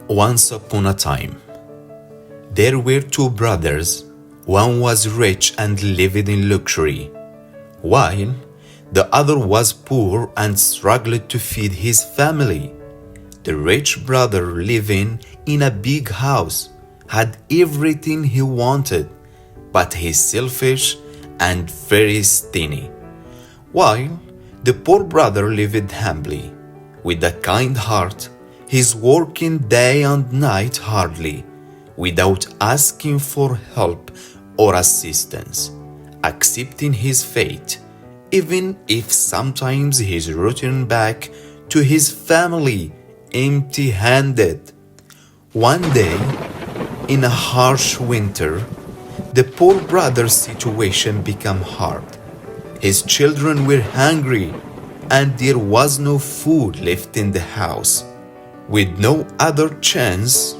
Once upon a time, there were two brothers. One was rich and lived in luxury, while the other was poor and struggled to feed his family. The rich brother, living in a big house, had everything he wanted, but he's selfish and very stingy, while the poor brother lived humbly, with a kind heart. He's working day and night hardly, without asking for help or assistance, accepting his fate, even if sometimes he's returning back to his family empty-handed. One day, in a harsh winter, the poor brother's situation became hard. His children were hungry, and there was no food left in the house. With no other chance,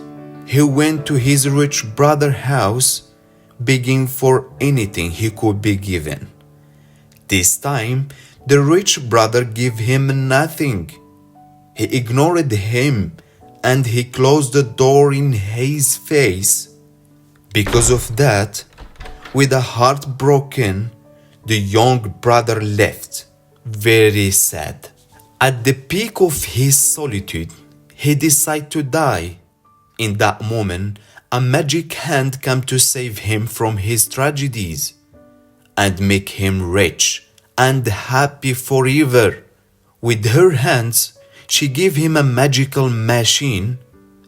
he went to his rich brother's house, begging for anything he could be given. This time, the rich brother gave him nothing. He ignored him, and he closed the door in his face. Because of that, with a heart broken, the young brother left, very sad. At the peak of his solitude, he decided to die. In that moment, a magic hand came to save him from his tragedies and make him rich and happy forever. With her hands, she gave him a magical machine.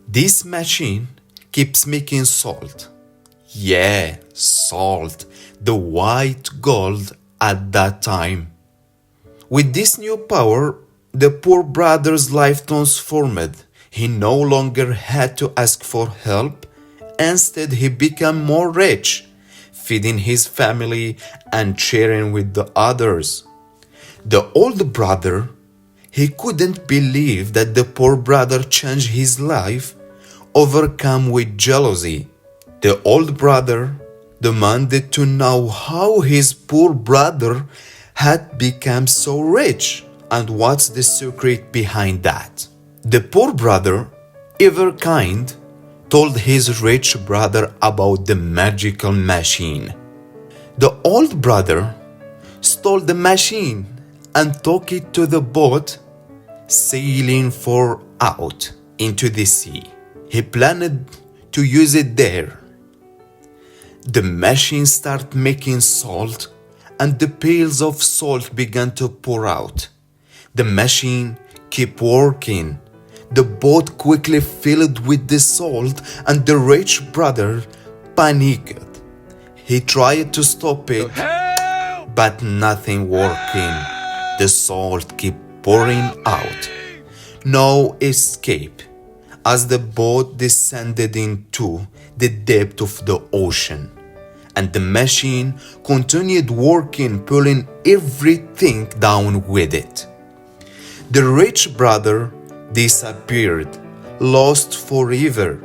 This machine keeps making salt. Yeah, salt, the white gold at that time. With this new power, the poor brother's life transformed. He no longer had to ask for help. Instead, he became more rich, feeding his family and sharing with the others. The old brother, he couldn't believe that the poor brother changed his life, overcome with jealousy. The old brother demanded to know how his poor brother had become so rich and what's the secret behind that. The poor brother, ever kind, told his rich brother about the magical machine. The old brother stole the machine and took it to the boat, sailing far out into the sea. He planned to use it there. The machine started making salt, and the pails of salt began to pour out. The machine kept working. The boat quickly filled with the salt, and the rich brother panicked. He tried to stop it, but nothing working. The salt kept pouring out. No escape, as the boat descended into the depth of the ocean, and the machine continued working, pulling everything down with it. The rich brother disappeared, lost forever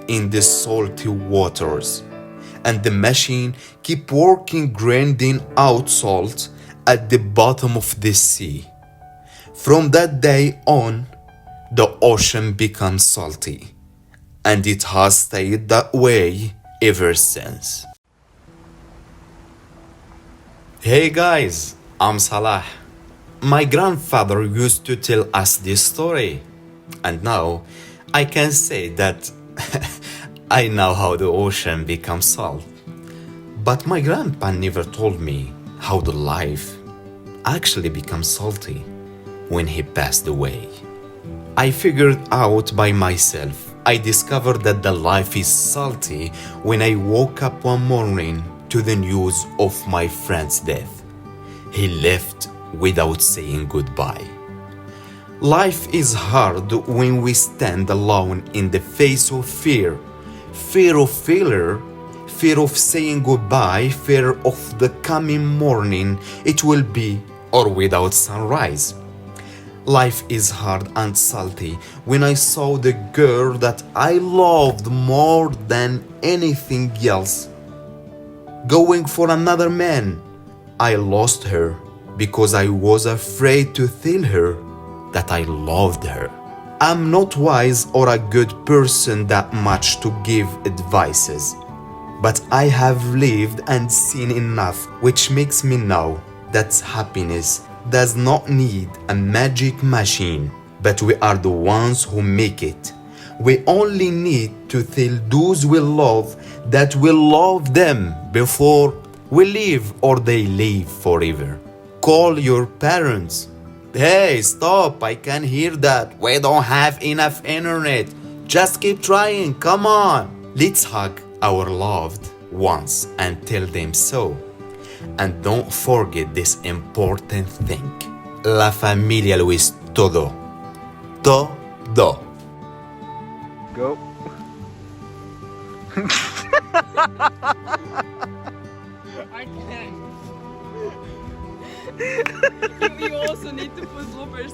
in the salty waters, and the machine kept working, grinding out salt at the bottom of the sea. From that day on, the ocean became salty, and it has stayed that way ever since. Hey guys, I'm Salah. My grandfather used to tell us this story, and now I can say that I know how the ocean becomes salt. But my grandpa never told me how the life actually becomes salty when he passed away. I figured out by myself. I discovered that the life is salty when I woke up one morning to the news of my friend's death. He left without saying goodbye. Life is hard when we stand alone in the face of fear. Fear of failure, fear of saying goodbye, fear of the coming morning it will be, or without sunrise. Life is hard and salty when I saw the girl that I loved more than anything else going for another man. I lost her because I was afraid to tell her that I loved her. I'm not wise or a good person that much to give advices, but I have lived and seen enough, which makes me know that happiness does not need a magic machine, but we are the ones who make it. We only need to tell those we love that we love them before we leave or they leave forever. Call your parents. Hey, stop, I can hear that. We don't have enough internet. Just keep trying, come on. Let's hug our loved ones and tell them so. And don't forget this important thing. La familia lo es todo. Todo. Go. I can't. You also need to put bloopers.